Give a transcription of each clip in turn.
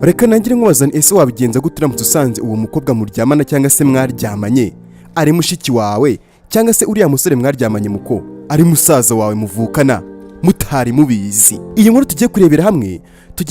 Reka nangire nkubazane ese wabigenza gute uramutse usanze uwo mukobwa muryamana cyangwa se mwaryamanye ari mushiki wawe cyangwa se uriya musore mwaryamanye muko ari musaza wawe muvukana mutari mubizi. Iyi nkuru tugiye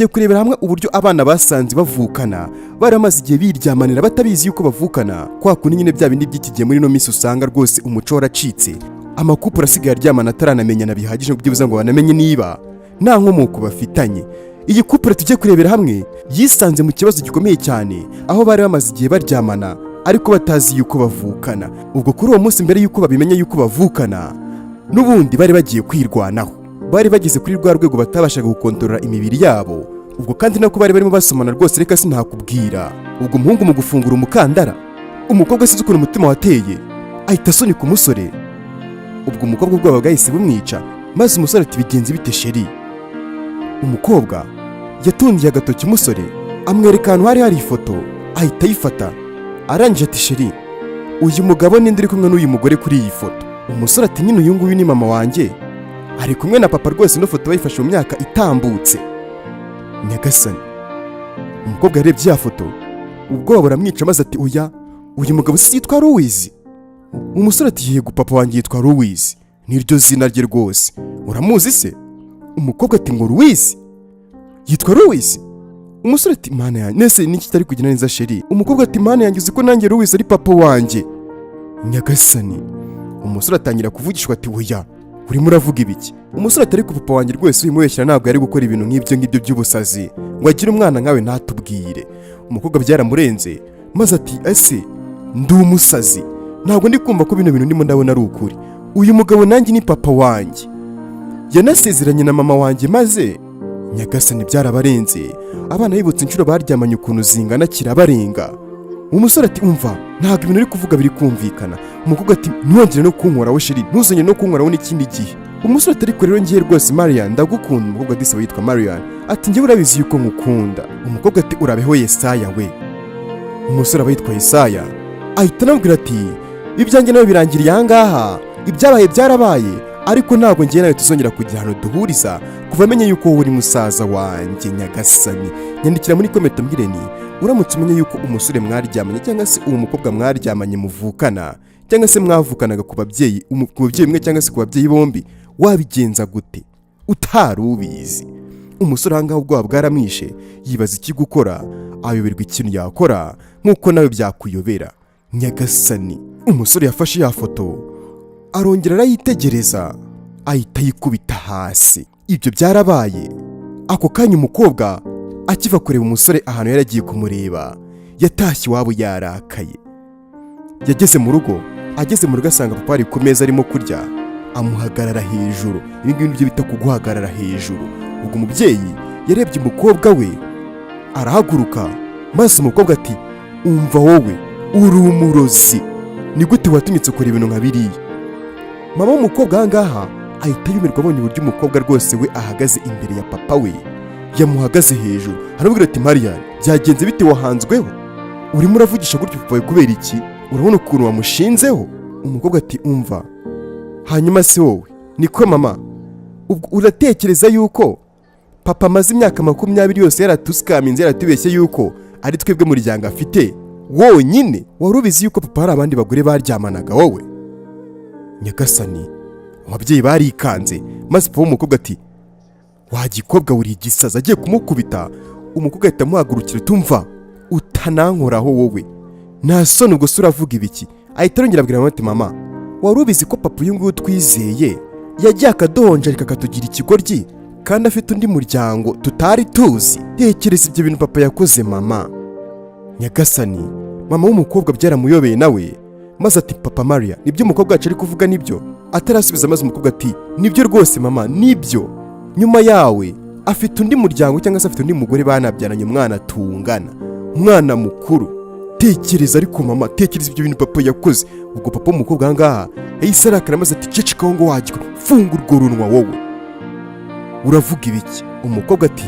kurebera hamwe uburyo abana basanze bavukana baramaze igihe biryamanira batabizi yuko bavukana, kwa kundi nyine bya bindi by'ikigiye muri no minsi usanga rwose umuco waracitse, amakupura asigaye aryamana ataranamenyana bihagije byibuza ngo banamenye niba nta nkomoko bafitanye. Iyi couple tugiye kurebera hamwe yisanze mu kibazo gikomeye cyane aho bari bamaze igihe baryamana ariko batazi yuko bavukana. Ubwo kuri uwo munsi mbere yuko babimenye yuko bavukana n'ubundi bari bagiye kwirwanaho, bari bageze kuri rwa rwego batabashaga gukontorora imibiri yabo. Ubwo kandi nako bari barimo basomana rwose, reka sinakubwira. Ubwo umuhungu mu gufungura umukandara, umukobwa sinzi ukuntu umutima wateye ahita asunika umusore. Ubwo umukobwa ubwoba bwahise bumwica maze umusore ati bigenze bite sheri. Umukobwa yatundiye agatoki umusore amwereka ahantu hari ifoto ahita ayifata, arangije ati sheri uyu mugabo ninde uri kumwe n'uyu mugore kuri iyi foto? Umusore ati nyine uyu nguyu ni mama wanjye, ari kumwe na papa rwose, no foto bayifashe mu myaka itambutse. Nyagasani, umukobwa yarebye ya foto ubwoba buramwica maze ati oya, uyu mugabo si yitwa Louise? Umusore ati yego papa wanjye yitwa Louise, niryo zina rye rwose, uramuzi se? Umukobwa ati ngo Louise yitwa Louise? Umusore ati mana yanjye nese niki kitari kugenda neza sheri? Umukobwa ati mana yanjye uziko nanjye Louise ari papa wanjye. Nyagasani, umusore atangira kuvugishwa ati oya urimo uravuga ibiki? Umusore atari ku papa wanjye rwose uyimubeshyira, ntabwo yari gukora ibintu nk'ibyo by'ubusazi ngo agire umwana nkawe ntatubwire. Umukobwa byaramurenze maze ati ese ndi umusazi? Ntabwo ndi kumva ko bino bintu ndimo ndabona ari ukuri. Uyu mugabo nanjye ni papa wanjye, yanasezeranye na mama wanjye. Maze Nyagasani byarabarenze, abana bibutse inshuro baryamanye ukuntu zingana kirabarenga. Umusore ati umva ntabwo ibintu uri kuvuga biri kumvikana. Umukobwa ati ntiwongere no kunkoraho sheri, ntuzongere no kunkoraho n'ikindi gihe. Umusore ati ariko rero ngiye rwose Marian ndagukunda. Umukobwa ati yitwa Marian, ati njye urabizi yuko ngukunda. Umukobwa ati urabeho Yesaya we. Umusore aba yitwa Yesaya ahita anamubwira ati ibyanjye nawe birangiriye ahangaha, ibyabaye byarabaye, ariko ntabwo ngiye nawe tuzongera kugira ahantu duhuriza kuva amenye yuko wowe uri musaza wanjye. Nyagasani, nyandikira muri comment mbwire ni uramutse umenye yuko umusore mwaryamanye cyangwa se uwo mukobwa mwaryamanye muvukana cyangwa se mwavukanaga ku babyeyi umwe cyangwa se ku babyeyi bombi, wabigenza gute utari ubizi? Umusore ahangaha ubwoba bwaramwishe yibaza iki gukora, ayoberwa ikintu yakora nk'uko nawe byakuyobera. Nyagasani, umusore yafashe ya foto arongera arayitegereza ahita yikubita hasi. Ibyo byarabaye ako kanya umukobwa akiva kureba umusore ahantu yari agiye kumureba, yatashye iwabo yarakaye. Yageze mu rugo, ageze mu rugo asanga papa ari ku meza arimo kurya, amuhagarara hejuru. Ibi ngibi nibyo bita kuguhagarara hejuru. Ubwo umubyeyi yarebye umukobwa we arahaguruka, maze umukobwa ati umva wowe uri umurozi, ni gute watumitse ukora ibintu nka biriya? Mama w'umukobwa ahangaha ahita yumirwa abonye uburyo umukobwa rwose we ahagaze imbere ya papa we, yamuhagaze hejuru. Aramubwira ati Marian byagenze bite wahanzweho? Urimo uravugisha gutyo papa we kubera iki? Urabona ukuntu wamushinzeho? Umukobwa ati umva, hanyuma se wowe niko mama ubwo uratekereza yuko papa amaze imyaka 20 yose yaratuskaminze yaratubeshye yuko ari twebwe muryango afite wonyine? Wari ubizi yuko papa hari abandi bagore baryamanaga wowe? Nyagasani, ababyeyi barikanze maze papa w'umukobwa ati wagikobwa uri igisaza, agiye kumukubita. Umukobwa ahita amuhagurukira tumva utanankoraho wowe, nta soni ubwo se uravuga ibiki? Ahita arongera abwira mama ati mama wari ubizi ko papa uyu nguyu twizeye yagiye akaduhonja akatugira ikigoryi kandi afite undi muryango tutari tuzi? Tekereza ibyo bintu papa yakoze mama. Nyagasani, mama w'umukobwa byaramuyobeye nawe maze ati papa Maria nibyo umukobwa wacu ari kuvuga nibyo? Atarasubiza maze umukobwa ati nibyo rwose mama, nibyo. Nyuma yawe afite undi muryango cyangwa se afite undi mugore banabyaranye umwana tungana, umwana mukuru. Tekereza ariko mama, tekereza ibyo bintu papa yakoze. Ubwo papa w'umukobwa ahangaha yahise arakara maze ati cecekaho ngo wagiko, funga urwo runwa wowe, uravuga ibiki? Umukobwa ati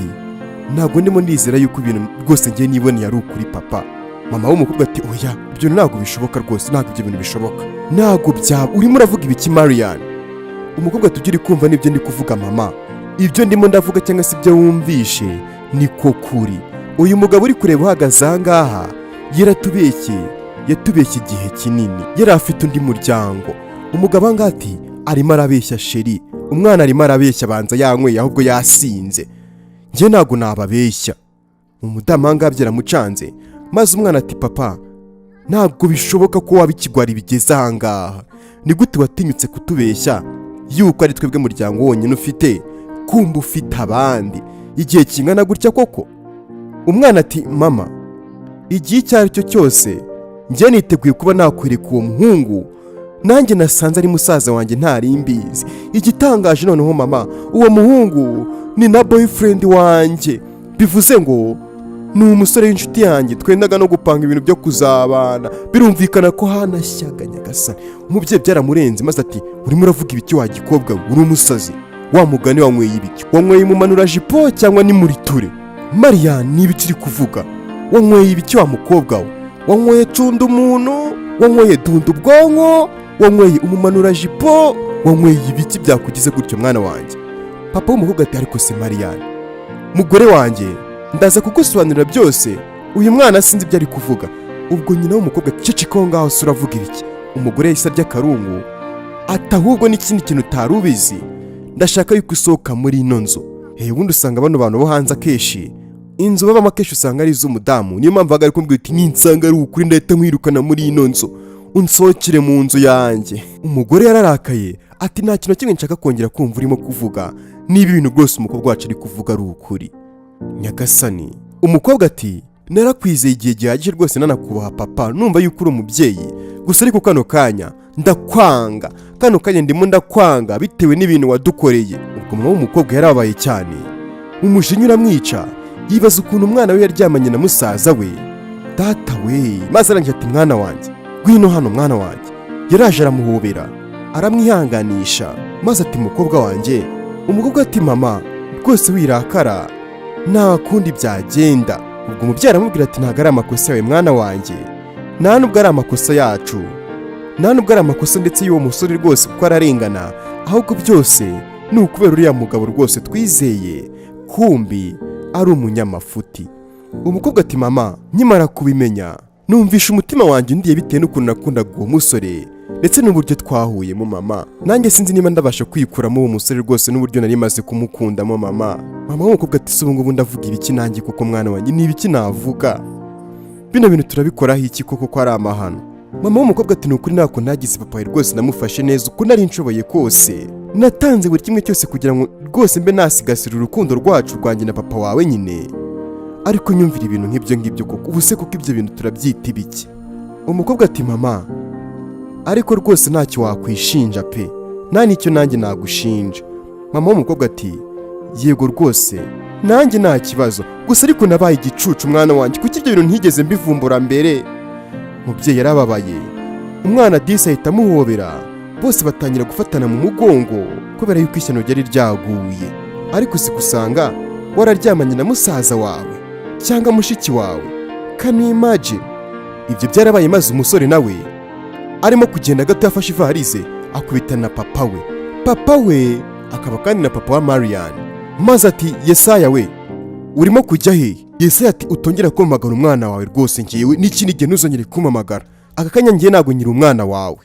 ntabwo ndimo ndizera yuko ibintu rwose ngiye niboneye ari ukuri papa. Mama w'umukobwa ati oya ibyo ntabwo bishoboka rwose, ntabwo ibyo bintu bishoboka, ntabwo byaba, urimo uravuga ibiki Marian? Umukobwa ati uri kumva nibyo ndi kuvuga mama, ibyo ndimo ndavuga cyangwa se ibyo wumvishe niko kuri. uyu mugabo uri kureba uhagaze aha ngaha yaratubeshye igihe kinini, yari afite undi muryango. Umugabo ngaha ati arimo arabeshya sheri, umwana arimo arabeshya abanza yanyweye ahubwo yasinze, njye ntabwo nababeshya. Umudamu ngaha byaramucanze, maze umwana ati papa ntabwo bishoboka ko waba ikigwari bigeze aha ngaha, ni gute watinyutse kutubeshya yuko ari twebwe muryango wonyine ufite, kumva ufite abandi igihe kingana gutya koko? Umwana ati mama igihe icyo ari cyo cyose njye niteguye kuba nakwereka uwo muhungu, nanjye nasanze ari musaza wanjye ntari mbizi. Igitangaje noneho mama, uwo muhungu ni na boyfriend wanjye, bivuze ngo ni umusore w'inshuti yanjye, twendaga no gupanga ibintu byo kuzabana. Birumvikana ko hanashyaga nyagasani. Umubyeyi byaramurenze maze ati urimo uravuga ibiki wa gikobwa, uri umusazi, wa mugani wanyweye ibiki? Wanyweye mu manura jipo cyangwa ni muri ture? Mariya ni ibiki uri kuvuga? Wanyweye ibiki wa mukobwa we? Wanyweye cunda umuntu, wanyweye dunda ubwonko, wanyweye umumanura jipo, wanyweye ibiki byakugize gutyo mwana wanjye? Papa w'umukobwa ati ariko se Mariya mugore wanjye ndaza kugusobanurira byose, uyu mwana sinzi ibyo ari kuvuga. Ubwo nyina w'umukobwa ceceka ngaho se uravuga ibiki? Umugore yahise arya akarungu ati ahubwo n'ikindi kintu utari ubizi, ndashaka yuko usohoka muri ino nzu. Ubundi usanga bano bantu bo hanze akenshi inzu babamo akenshi usanga ari iz'umudamu, niyo mpamvu ari kumbwira ati ninsanga ari ukuri ndahita nkwirukana muri ino nzu, unsohokere mu nzu yanjye. Umugore yararakaye ati nta kintu kimwe nshaka kongera kumva urimo kuvuga, niba ibintu rwose umukobwa wacu ari kuvuga ari ukuri nyagasani. Umukobwa ati narakwizeye igihe gihagije rwose nanakubaha papa, numva yuko uri umubyeyi, gusa ariko kano kanya ndakwanga, kano kanya ndimo ndakwanga bitewe n'ibintu wadukoreye. Ubwo mama w'umukobwa yarababaye cyane, umujinya uramwica, yibaza ukuntu umwana we yaryamanye na musaza we. Data we, maze arangira ati mwana wanjye ngwino hano mwana wanjye. Yaraje aramuhobera aramwihanganisha, maze ati mukobwa wanjye. Umukobwa ati mama rwose wirakara, nta kundi byagenda. Ubwo umubyeyi aramubwira ati ntabwo ari amakosa yawe mwana wanjye, nta nubwo ari amakosa yacu, nta nubwo ari amakosa ndetse y'uwo musore rwose kuko ararengana, ahubwo byose ni ukubera uriya mugabo rwose twizeye kumbi ari umunyamafuti. Umukobwa ati mama nkimara kubimenya numvisha umutima wanjye undiye bitewe n'ukuntu nakundaga uwo musore ndetse n'uburyo twahuyemo mama, nanjye sinzi niba ndabasha kwikuramo uwo musore rwose n'uburyo nari maze kumukundamo mama. Mama w'umukobwa ati se ubu ngubu ndavuga ibiki nanjye kuko mwana wanjye, ni ibiki navuga? Bino bintu turabikoraho iki koko ko ari amahano? Mama w'umukobwa ati nukuri ntako nagize papa rwose namufashe neza uko nari nshoboye kose, natanze buri kimwe cyose kugira ngo rwose mbe nasigasira urukundo rwacu rwanjye na papa wawe nyine, ariko nyumvira ibintu nk'ibyo ngibyo koko, ubu se kuko ibyo bintu turabyita ibiki? Umukobwa ati mama ariko rwose ntacyo wakwishinja pe, nta nicyo nanjye nagushinja. Mama w'umukobwa ati yego rwose nanjye nta kibazo, gusa ariko nabaye igicucu mwana wanjye, kuko ibyo bintu ntigeze mbivumbura mbere. Umubyeyi yarababaye, umwana disi ahita amuhobera, bose batangira gufatana mu mugongo kubera yuko ishyano ryari ryaguye. Ariko si kusanga wararyamanye na musaza wawe cyangwa mushiki wawe, can you imagine? Ibyo byarabaye maze umusore nawe arimo kugenda gato yafashe ivarize akubitana na papa we akaba kandi na papa wa Marian, maze ati Yesaya we urimo kujya he? Yesaya ati utongera kumpamagara umwana wawe rwose, ngiyewe n'ikindi gihe ntuzongere kumpamagara, aka kanya ngiye ntabwo nyiri umwana wawe,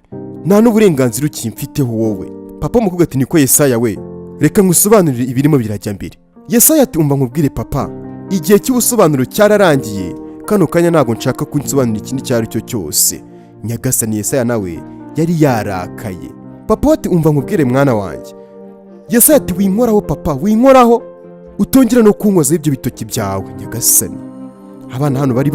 nta n'uburenganzira ukimfiteho wowe. Papa w'umukobwa ati niko Yesaya we, reka ngusobanurire ibirimo birajya mbere. Yesaya ati umva nkubwire papa, igihe cy'ubusobanuro cyararangiye, kano kanya ntabwo nshaka kunsobanurira ikindi icyo ari cyo cyose. Nyagasani Yesaya nawe yari yarakaye. Papa ati umva nkubwire mwana wanjye. Yesaya ati winkoraho papa, winkoraho, utongera no kunkoza ibyo bitoki byawe. Nyagasani, abana hano bari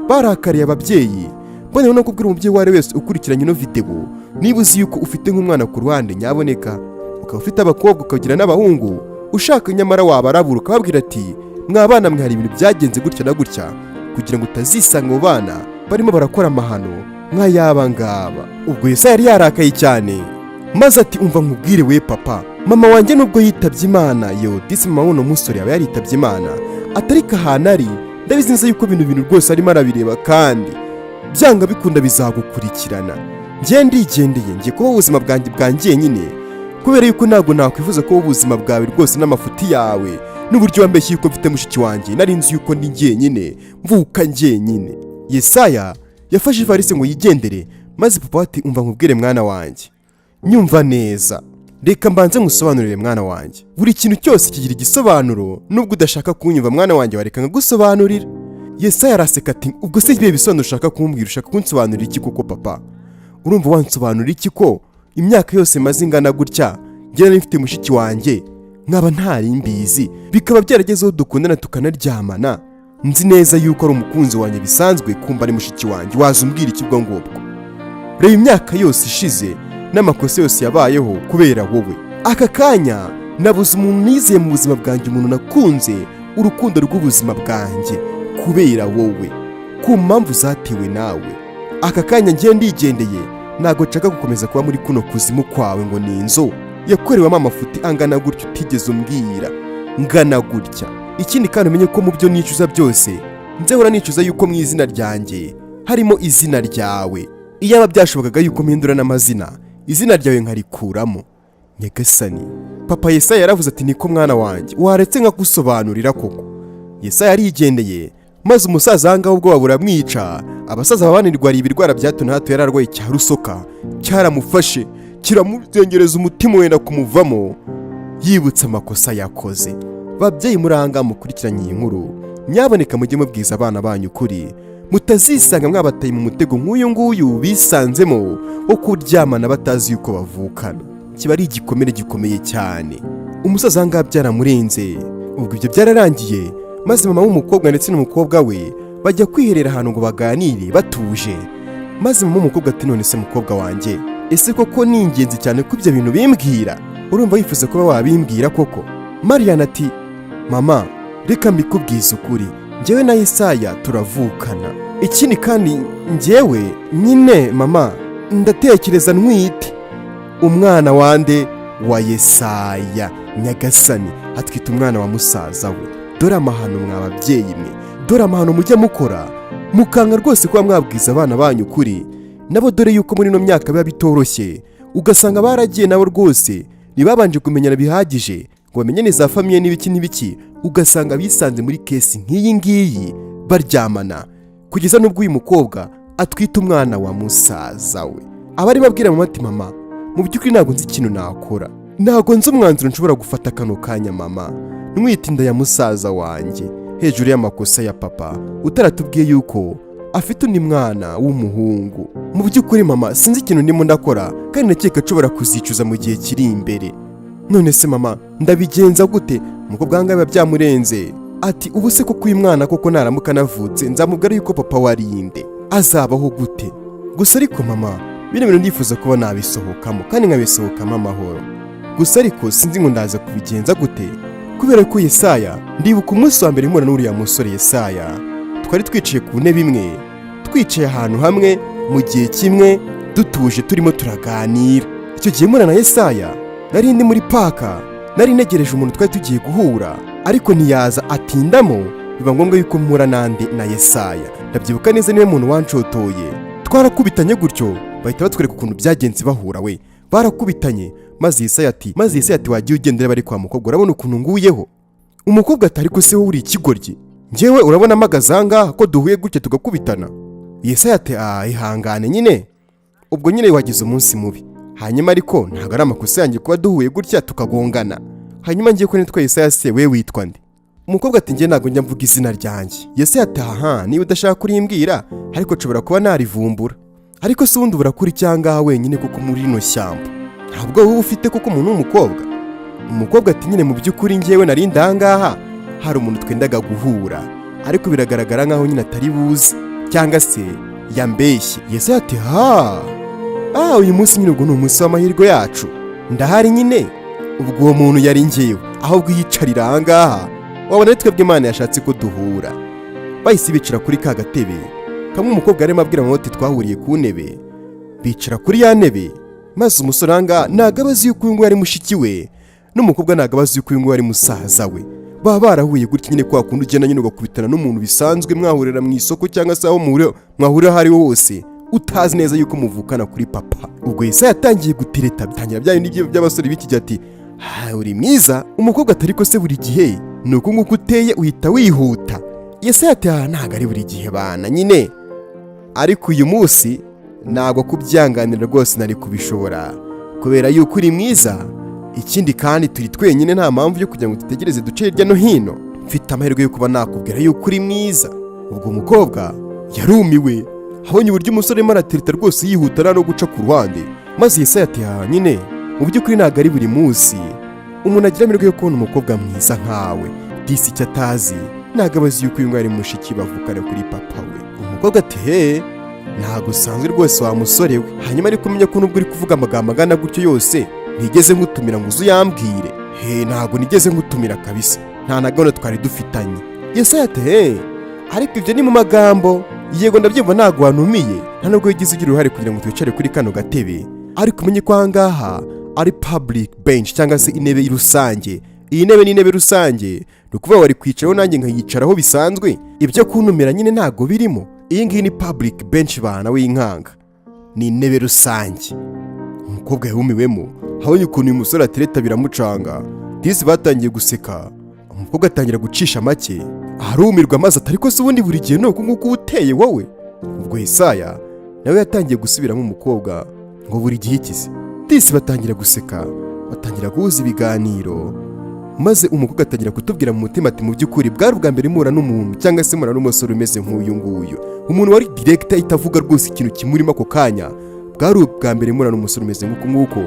barakariye ababyeyi. Mbona no kubwira umubyeyi wari wese ukurikiranye no video, niba uzi yuko ufite nk'umwana ku ruhande nyaboneka, ukaba ufite abakobwa ukagira n'abahungu, ushaka nyamara wabarabura ukababwira ati mwabana mwe hari ibintu byagenze gutya na gutya, kugira ngo utazisanga mu bana barimo barakora amahano nk'ayaba ngaba. Ubwo Yesaya yari yarakaye cyane, maze ati umva nkubwire we papa, mama wanjye nubwo yitabye Imana, disi mama w'uno musore yaba yaritabye Imana, atariko ahantu ari ndabizi neza yuko bintu rwose arimo arabireba, kandi byanga bikunda bizagukurikirana. Ngiye ndigendeye, ngiye kuba ubuzima bwanjye nyine, kubera yuko ntabwo nakwifuza kuba ubuzima bwawe rwose n'amafuti yawe n'uburyo wambeshye yuko mfite mushiki wanjye nari nzi yuko ndi njyenyine mvuka njyenyine. Yesaya yafashe ivarisi ngo yigendere, maze papa ati umva nkubwire mwana wanjye, nyumva neza, reka mbanze ngusobanurire mwana wanjye. Buri kintu cyose kigira igisobanuro, nubwo udashaka kunyumva mwana wanjye wareka nkagusobanurira. Yesaya araseka ati ubwo se ibihe bisobanuro ushaka kumbwira, ushaka kunsobanurira iki koko papa? Urumva wansobanurira iki ko imyaka yose maze ingana gutya njye nari mfite mushiki wanjye nkaba ntari mbizi, bikaba byaragezeho dukundana tukanaryamana, nzi neza yuko ari umukunzi wanjye bisanzwe, kumva ari mushiki wanjye, wazumbwira iki bwo ngubwo? Reba imyaka yose ishize n'amakosa yose yabayeho kubera wowe. Aka kanya nabuze umuntu nizeye mu buzima bwanjye, umuntu nakunze urukundo rw'ubuzima bwanjye kubera wowe, ku mpamvu zatewe nawe. Aka kanya ngiye ndigendeye, ntago nshaka gukomeza kuba muri kuno kuzimu kwawe ngo ni inzu yakorewemo amafuti angana gutya utigeze umbwira, ngana gutya. Ikindi kandi umenye ko mu byo nicuza byose nzehora nicuza yuko mu izina ryanjye harimo izina ryawe. Iyaba byashobokaga yuko mpindura n'amazina, izina ryawe nkarikuramo. Nyagasani, papa Yesaya yaravuze ati niko mwana wanjye, waretse nkagusobanurira koko. Yesaya yarigendeye, maze umusaza ahangaho ubwo buramwica. Abasaza babanirwa ari ibirwara bya hato na hato, yararwaye cya rusoka, cyaramufashe kiramuzengereza umutima wenda kumuvamo, yibutse amakosa yakoze. Babyeyi muranga mukurikiranye iyi nkuru, nyaboneka mujye mubwiza abana banyu ukuri, mutazisanga mwabataye mu mutego nk'uyu nguyu bisanzemo wo kuryamana batazi yuko bavukana. Kiba ari igikomere gikomeye cyane. Umusaza ahangaha byaramurenze. Ubwo ibyo byararangiye, maze mama w'umukobwa ndetse n'umukobwa we bajya kwiherera ahantu ngo baganire batuje. Maze mama w'umukobwa ati none se mukobwa wanjye, ese koko ni ingenzi cyane ko ibyo bintu bimbwira? Urumva yifuza kuba wabimbwira koko? Mariana ati mama, reka mbikubwize ukuri, njyewe na Yesaya turavukana. Ikindi kandi njyewe nyine mama ndatekereza ntwite umwana wande wa Yesaya. Nyagasani, atwita umwana wa musaza we. Dore amahano mwababyeyi mwe, dore amahano mujya mukora, mukanga rwose kuba mwabwiza abana banyu ukuri. Nabo dore yuko muri no myaka biba bitoroshye, ugasanga baragiye nabo rwose ntibabanje kumenyana bihagije ngo bamenye neza famiye n'ibiki, ugasanga bisanze muri kesi nk'iyi ngiyi baryamana, kugeza n'ubwo uyu mukobwa atwita umwana wa musaza we. Abari babwira mama ati mama, mu by'ukuri ntabwo nzi ikintu nakora, ntabwo nzi umwanzuro nshobora gufata kano kanya mama, ntwite inda ya musaza wanjye hejuru y'amakosa ya papa utaratubwiye yuko afite undi mwana w'umuhungu. Mu by'ukuri mama, sinzi ikintu ndimo ndakora, kandi nakeka nshobora kuzicuza mu gihe kiri imbere. None se mama, ndabigenza gute? Umukobwa wanjye biba byamurenze. Ati ubu se koko uyu mwana koko naramuka navutse nzamubwira yuko papa warinde, azabaho gute? Gusa ariko mama, bino bintu ndifuza kuba nabisohokamo kandi nkabisohokamo amahoro. Gusa ariko sinzi ngo ndaza kubigenza gute, kubera ko Yesaya, ndibuka umunsi wa mbere mpura n'uriya musore Yesaya, twari twicaye ku ntebe imwe, twicaye ahantu hamwe mu gihe kimwe dutuje turimo turaganira. Icyo gihe mpura na Yesaya nari ndi muri paka, nari negereje umuntu twari tugiye guhura, ariko ntiyaza atindamo, biba ngombwa yuko mpura nande na Yesaya. Ndabyibuka neza niwe muntu wanshotoye, twarakubitanye gutyo bahita batwereka ukuntu byagenze bahura. We barakubitanye, maze Yesaya ati wagiye ugendera bari kwa mukobwa, urabona ukuntu nguyeho? Umukobwa ati ariko se wowe uri ikigoryi, njyewe urabona amagaza ahangaha ko duhuye gutya tugakubitana? Yesaya ati ihangane nyine, ubwo nyine wagize umunsi mubi, hanyuma ariko ntabwo ari amakosa yanjye kuba duhuye gutya tukagongana. Hanyuma ngiye ko nitwa Yesaya, se we witwa nde? Umukobwa ati njye ntabwo njya mvuga izina ryanjye. Yesaya ati niba udashaka kurimbwira ariko nshobora kuba narivumbura. Ariko se ubundi urakuri cyangwa wenyine kuko muri rino shyamba ntabwo wowe ufite kuko umuntu w'umukobwa? Umukobwa ati nyine mu by'ukuri njyewe nari ndangaha, hari umuntu twendaga guhura, ariko biragaragara nkaho nyine atari buze cyangwa se yambeshye. Yesaya ati uyu munsi nyine ubwo ni umunsi w'amahirwe yacu, ndahari nyine. Ubwo uwo muntu yari njyewe, ahubwo yicarira ahangaha, wabona twebwe Imana yashatse ko duhura. Bahise bicara kuri ka gatebe kamwe, umukobwa arimo abwira mama ati twahuriye ku ntebe. Bicara kuri ya ntebe, maze umusore ahangaha ntabwo abazi yuko uyu nguyu ari mushiki we, n'umukobwa ntabwo abazi yuko uyu nguyu ari musaza we. Baba barahuye gutya nyine kwa kundi ugenda nyine ugakubitana n'umuntu bisanzwe, mwahurira mu isoko cyangwa se aho mwahurira aho ari hose, utazi neza yuko muvukana kuri papa. Ubwo Yesaya yatangiye gutereta, bitangira bya bindi by'abasore b'iki gihe ati uri mwiza. Umukobwa ati ariko se buri gihe nuko nguko uteye uhita wihuta. Yesaya ati ntago ari buri gihe bana nyine, ariko uyu munsi ntabwo kubyanganira rwose nari kubishobora kubera yuko uri mwiza. Ikindi kandi turi twenyine, nta mpamvu yo kugira ngo dutegereze duce hirya no hino. Mfite amahirwe yo kuba nakubwira yuko uri mwiza. Ubwo umukobwa yarumiwe, abonye uburyo umusore arimo aratereta rwose yihuta no guca ku ruhande. Maze Yesaya ati nyine mu by'ukuri ntabwo ari buri munsi umuntu agira amahirwe yo kubona umukobwa mwiza nkawe. Disi icyo atazi ntabwo abazi yuko uyu nguyu ari mushiki bavukana kuri papa we. Umukobwa ati ntabwo usanzwe rwose wa musore we. Hanyuma ariko umenya ko nubwo uri kuvuga amagambo agana gutyo yose ntigeze ngutumira ngo uze uyambwire. Ntabwo nigeze ngutumira kabisa, nta na gahunda twari dufitanye. Yesaya ati ariko ibyo ni mu magambo. Yego ndabyumva ntabwo wantumiye, nta nubwo wigize ugira uruhare kugira ngo twicare kuri kano gatebe, ariko umenye ko ahangaha ari public bench cyangwa se intebe rusange. Iyi ntebe ni intebe rusange, ni ukuvuga wari kwicaraho nanjye nkayicaraho bisanzwe. Ibyo kuntumira nyine ntabwo birimo. Iyi ngiyi ni public bench bana w'inkanga, ni intebe rusange. Umukobwa yahumiwemo, habonye ukuntu uyu musore atereta biramucanga. Disi batangiye guseka, umukobwa atangira gucisha make, arumirwa maze atari ko se ubundi buri gihe nuko nguko uteye wowe. Ubwo Yesaya nawe yatangiye gusubiramo umukobwa ngo buri gihe ikize. Disi batangira guseka, batangira guhuza ibiganiro, maze umukobwa atangira kutubwira mu mutima ati mu by'ukuri bwari ubwa mbere mura n'umuntu cyangwa se mura n'umusore umeze nk'uyu nguyu. Umuntu wari direct itavuga rwose ikintu kimurimo ako kanya. Bwari ubwa mbere mura n'umusore umeze nk'uko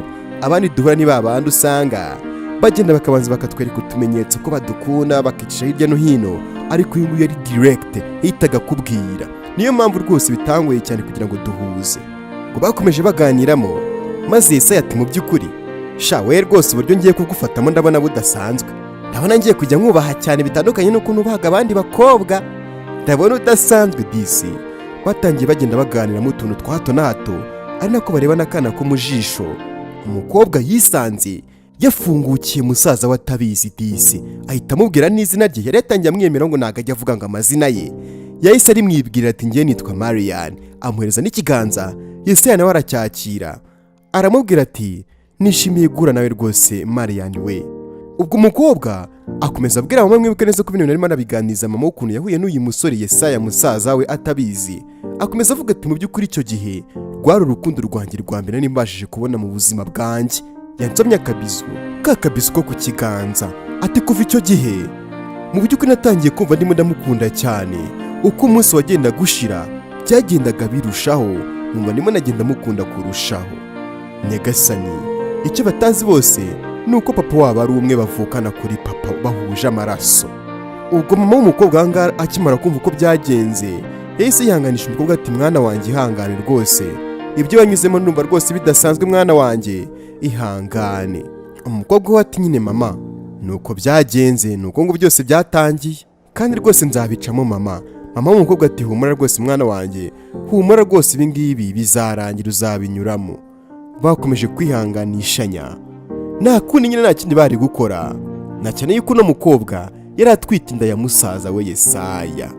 abandi duhura ni babandi usanga bagenda bakabanza bakatwereka utumenyetso ko badukunda bakicisha hirya no hino, ariko uyu nguyu yari direct yitaga kubwira. Niyo mpamvu rwose bitangoye cyane kugira ngo duhuze. Ngo bakomeje baganiramo, maze Yesaya ati mu by'ukuri we rwose uburyo ngiye kugufatamo ndabona budasanzwe. Ndabona ngiye kujya nkubaha cyane bitandukanye nuko nubahaga abandi bakobwa. Ndabona udasanzwe Disi. Batangiye bagenda baganira mu tuntu twa hato na hato, ari nako bareba n'akana ko mu jisho. Umukobwa yisanze yafungukiye musaza wa ATABiZi Disi, ahita amubwira n'izina rye. Yari yatangiye amwemera ngo ntago ajya avuga ngo amazina ye. Yahise arimwibwira ati ngiye nitwa Marian, amuhereza n'ikiganza. Yesaya nawe aracyakira, aramubwira ati nishimiye guhura nawe rwose Marian we. Ubwo umukobwa akomeza abwira mama mwibuke neza ko ibintu narimo nabiganiza mama ukuntu yahuye n'uyu musore Yesaya musaza we ATABiZi. Akomeza avuga ati mu by'ukuri icyo gihe rwari urukundo rwanjye rwa mbere nimbashije kubona mu buzima bwanjye. Yansomye akabizu, kakabizu ko ku kiganza. Ati kuva icyo gihe mu by'ukuri natangiye kumva ndimo ndamukunda cyane. Uko umunsi wagenda gushira byagendaga birushaho, numva ndimo nagenda mukunda kurushaho. Nyagasani, icyo batazi bose nuko papa wabo ari umwe bavukana kuri papa bahuje amaraso. Ubwo mama w'umukobwa ahangaha akimara kumva uko byagenze yahise yihanganisha umukobwa ati mwana wanjye ihangane rwose, ibyo wanyuzemo numva rwose bidasanzwe mwana wanjye ihangane. Umukobwa we ati nyine mama nuko byagenze, nuko ngo byose byatangiye kandi rwose nzabicamo mama. Mama w'umukobwa ati humura rwose mwana wanjye, humura rwose ibi ngibi bizarangira uzabinyuramo. Bakomeje kwihanganishanya, nta kundi nyine nta kindi bari gukora, na cyane yuko uno mukobwa yari atwite inda ya musaza we Yesaya.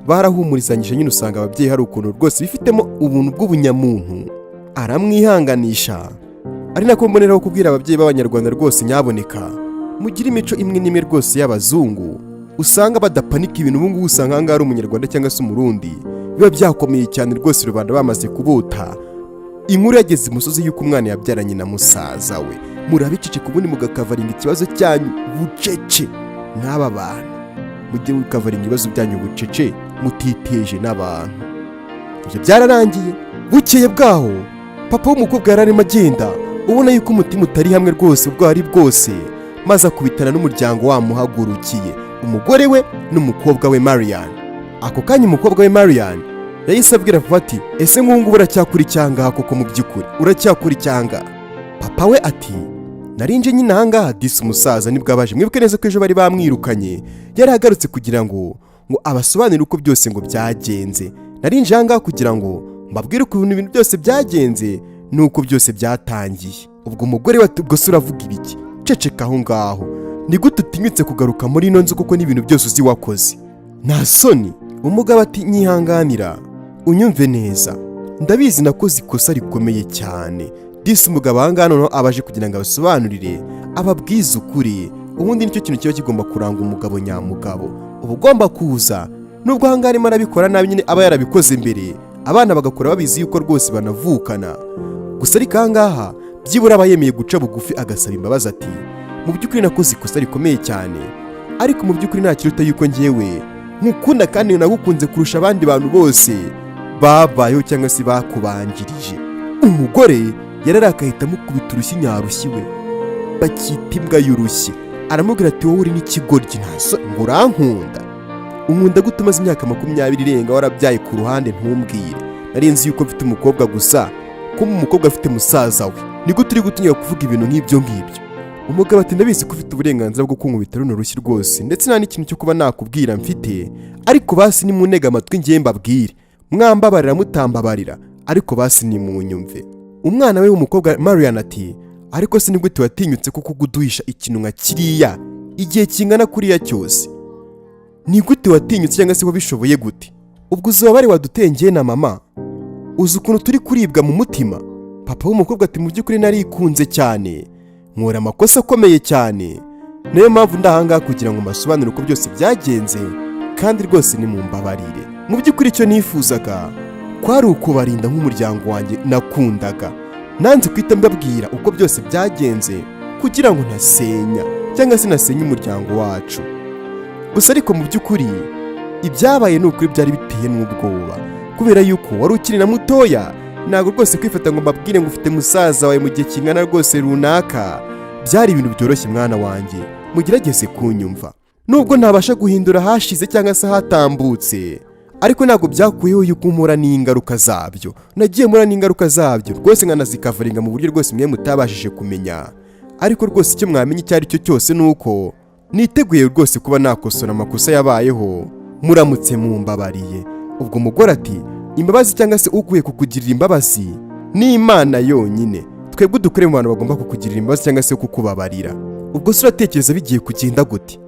Barahumurizanyije nyine, usanga ababyeyi hari ukuntu rwose bifitemo ubuntu bw'ubunyamuntu. Aramwihanganisha, ari nako mboneraho kubwira ababyeyi b'abanyarwanda rwose nyaboneka mugira imico imwe n'imwe rwose y'abazungu, usanga badapanika ibintu. Ubu ngubu usanga ahangaha ari umunyarwanda cyangwa se umurundi biba byakomeye cyane rwose, rubanda bamaze kubuta inkuru yageze imusozi yuko umwana yabyaranye na musaza we. Murabiceceka ubundi mugakavaringa ikibazo cyanyu bucece. N'aba bantu mujye mukavaringa ibibazo byanyu bucece mutiteje n'abantu. Ibyo byararangiye. Bukeye bwaho papa w'umukobwa yararimo agenda, ubona yuko umutima utari hamwe rwose ubwo ari bwose, maze akubitana n'umuryango wamuhagurukiye, umugore we n'umukobwa we Marian. Ako kanya umukobwa we Marian yahise abwira papa ati ese nk'ubu uracyakura icyanga koko, mu by'ukuri uracyakura icyanga? Papa we ati narinje nyine ahangaha Disi umusaza nibwo abaje. Mwibuke neza ko ejo bari bamwirukanye, yari agarutse kugira ngo abasobanurire uko byose ngo byagenze. Narinje ahangaha kugira ngo mbabwire ukuntu ibintu byose byagenze nuko byose byatangiye. Ubwo umugore we ati ubwo se uravuga ibiki? Ceceka aho ngaho, ni gute utinyutse kugaruka muri ino nzu kuko n'ibintu byose uzi wakoze? Nta soni? Umugabo ati nyihanganira unyumve neza, ndabizi nakoze ikosa rikomeye cyane disi umugabo ahangaha noneho abaje kugira ngo abasobanurire ababwize ukuri. Ubundi nicyo kintu kiba kigomba kuranga umugabo nyamugabo, uba ugomba kuza nubwo ahangaha arimo arabikora nabi nyine aba yarabikoze mbere, abana bagakora babizi yuko rwose banavukana. Gusa ariko ahangaha byibura aba yemeye guca bugufi agasaba imbabazi ati mu by'ukuri nakoze ikosa rikomeye cyane, ariko mu by'ukuri nta kiruta yuko njyewe nkukunda kandi nagukunze kurusha abandi bantu bose babayeho cyangwa se bakubanjirije. Umugore yararakaye ahita amukubita urushyi nyarushyi we bakita imbwa y'urushyi, aramubwira ati wowe uri n'ikigoryi ntaso ngo urankunda, unkunda gute umaze imyaka 20 irenga warabyaye ku ruhande ntumbwire, nari nzi yuko mfite umukobwa gusa ko umukobwa afite musaza we, ni gute uri gutinya kuvuga ibintu nk'ibyo ngibyo. Umugabo ati ndabizi ko ufite uburenganzira bwo kunkubita runo rushyi rwose, ndetse nta n'ikintu cyo kuba nakubwira mfite, ariko basi nimunega amatwi ngiye mbabwire, mwambabarira mutambabarira, ariko basi nimunyumve. Umwana we w'umukobwa Marian ati ariko se ni gute watinyutse kuko kuguduhisha ikintu nka kiriya igihe kingana kuriya cyose? Ni gute watinyutse cyangwa se wabishoboye gute? Ubwo uzabare wadutengeye na mama, uzi ukuntu turi kuribwa mu mutima. Papa w'umukobwa ati mu by'ukuri narikunze cyane, nkora amakosa akomeye cyane, niyo mpamvu ndahangaha kugira ngo mbasobanurire uko byose byagenze, kandi rwose ni mumbabarire. Mu by'ukuri icyo nifuzaga kwari ukubarinda nk'umuryango wanjye nakundaga, nanze kwita mbabwira uko byose byagenze kugira ngo ntasenya cyangwa se nasenya umuryango wacu. Gusa ariko mu by'ukuri ibyabaye ni ukuri byari biteye n'ubwoba, kubera yuko wari ukiri na mutoya, ntabwo rwose kwifata ngo mbabwire ngo ufite musaza wawe mu gihe kingana rwose runaka byari ibintu byoroshye. Mwana wanjye mugerageze kunyumva, nubwo ntabasha guhindura hashize cyangwa se hatambutse, ariko ntabwo byakuyeho yuko mpura n'ingaruka zabyo. Nagiye mpura n'ingaruka zabyo rwose nkanazikavaringa mu buryo rwose mwe mutabashije kumenya, ariko rwose icyo mwamenya icyo ari cyo cyose ni uko niteguye rwose kuba nakosora amakosa yabayeho muramutse mumbabariye. Ubwo umugore ati imbabazi cyangwa se uguye kukugirira imbabazi ni Imana yonyine, twebwe dukore mu bantu bagomba kukugirira imbabazi cyangwa se kukubabarira. Ubwo se uratekereza bigiye kugenda gute?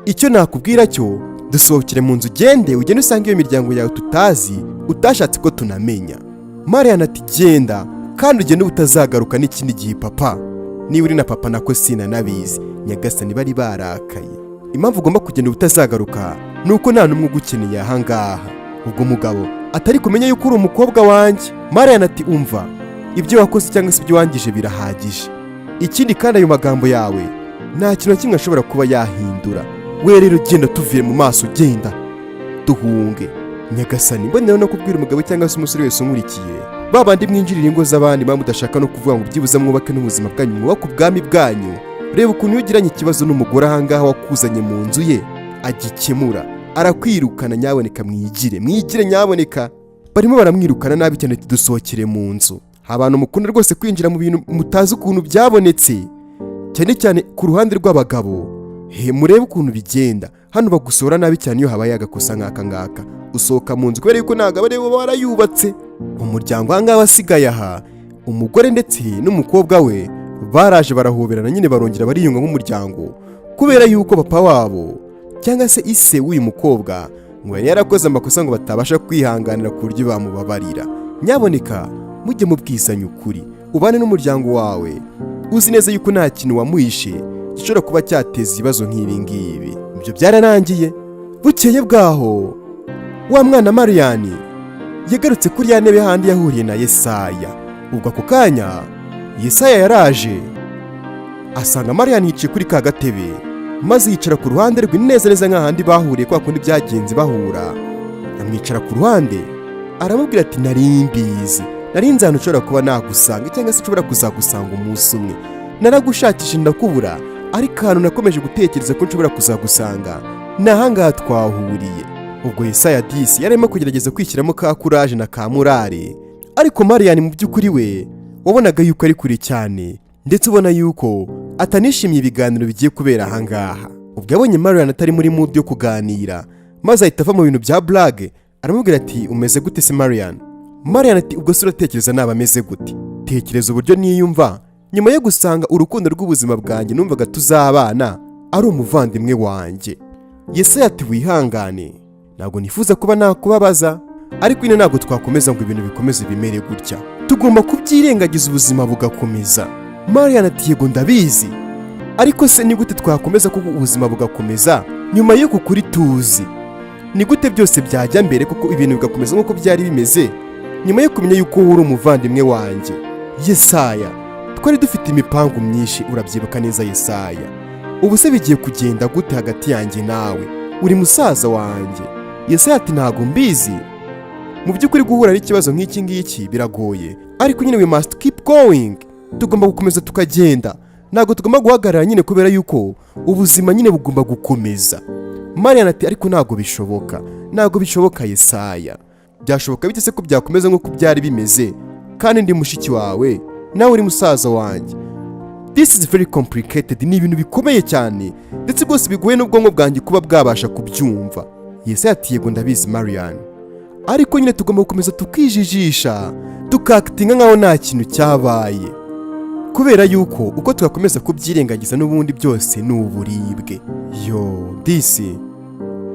Icyo nakubwira cyo dusohokere mu nzu ugende usanga iyo miryango yawe tutazi utashatse ko tunamenya. Marian ati genda kandi ugende utazagaruka n'ikindi gihe papa, niba uri na papa nako sina nabizi, nyagasani bari barakaye. Impamvu ugomba kugenda utazagaruka nuko nta numwe ugukeneye ahangaha. Ubwo mugabo atari kumenya yuko uri umukobwa wanjye. Marian ati umva, ibyo wakoze cyangwa se ibyo wangije birahagije, ikindi kandi ayo magambo yawe nta kintu na kimwe ashobora kuba yahindura. We rero genda tuvuye mu maso, genda duhunge. Nyagasani mbonera no kubwira umugabo cyangwa se umusore wese umurikiye, babandi mwinjirira ingo z'abandi baba mudashaka no kuvuga ngo byibuze mwubake n'ubuzima bwanyu, mwubake ubwami bwanyu. Reba ukuntu iyo ugiranye ikibazo n'umugore ahangaha wakuzanye mu nzu ye agikemura, arakwirukana. Nyaboneka mwigire nyaboneka. Barimo baramwirukana nabi cyane, dusohokere mu nzu. Abantu mukunda rwose kwinjira mu bintu mutazi ukuntu byabonetse, cyane cyane ku ruhande rw'abagabo. Murebe ukuntu bigenda hano, bagusora nabi cyane iyo habaye agakosa nk'aka ngaka. Usohoka mu nzu kubera yuko ntabwo bareba barayubatse. Umuryango ahangaha wasigaye aha, umugore ndetse n'umukobwa we baraje barahoberana nyine, barongera bariyunga nk'umuryango, kubera yuko papa wabo cyangwa se ise w'uyu mukobwa ngo yarakoze amakosa ngo batabasha kwihanganira ku buryo bamubabarira. Nyaboneka mujye mubwisanya ukuri, ubane n'umuryango wawe uzi neza yuko nta kintu wamuhishe gishobora kuba cyateza ibibazo nk'ibi ngibi. Ibyo byararangiye. Bukeye bwaho wa mwana Marian yagarutse kuri ya ntebe handi yahuriye na Yesaya. Ubwo ako kanya Yesaya yaraje asanga Marian yicaye kuri ka gatebe, maze yicara ku ruhande rwe neza neza nk'ahandi bahuriye kwa kundi byagenze bahura. Amwicara ku ruhande aramubwira ati narimbizi, narinzi ahantu ushobora kuba nagusanga cyangwa se ushobora kuzagusanga umunsi umwe. Naragushakisha ndakubura, ariko ahantu nakomeje gutekereza ko nshobora kuzagusanga ni ahangaha twahuriye. Ubwo Yesaya disi yarimo kugerageza kwishyiramo ka kuraje na ka murare, ariko Marian mu by'ukuri we wabonaga yuko ari kure cyane, ndetse ubona yuko atanishimiye ibiganiro bigiye kubera ahangaha. Ubwo yabonye Marian atari muri mood yo kuganira, maze ahita ava mu bintu bya blague, aramubwira ati umeze gute se Marian? Marian ati ubwo se uratekereza naba ameze gute? Tekereza uburyo niyumva nyuma yo gusanga urukundo rw'ubuzima bwanjye numvaga tuzabana ari umuvandimwe wanjye. Yesaya ati wihangane, ntabwo nifuza kuba nakubabaza, ariko ine ntabwo twakomeza ngo ibintu bikomeze bimere gutya. tugomba kubyirengagiza ubuzima bugakomeza. Mariana ati yego ndabizi, ariko se ni gute twakomeza kuko ubuzima bugakomeza nyuma yo kukuri tuzi? Ni gute byose byajya mbere kuko ibintu bigakomeza nk'uko byari bimeze nyuma yo kumenya yuko uri umuvandimwe wanjye Yesaya? Twari dufite imipangu myinshi, urabyibuka neza Yesaya. Ubu se bigiye kugenda gute hagati yanjye nawe? Uri musaza wanjye. Yesaya ati ntago mbizi. Mu by'ukuri guhura n'ikibazo nk'iki ngiki biragoye, ariko nyine we must keep going. Tugomba gukomeza tukagenda, ntago tugomba guhagarara nyine kubera yuko ubuzima nyine bugomba gukomeza. Mariana ati ariko ntago bishoboka Yesaya. Byashoboka bite se ko byakomeza nk'uko byari bimeze kandi ndi mushiki wawe nawe uri musaza wanjye? This is very complicated. Ni ibintu bikomeye cyane ndetse rwose bigoye n'ubwonko bwanjye kuba bwabasha kubyumva. Yesaya ati yego ndabizi Mariana, ariko nyine tugomba gukomeza tukijijisha, tukakitinga nkaho nta kintu cyabaye, kubera yuko uko tugakomeza kubyirengagiza n'ubundi byose ni uburibwe. Disi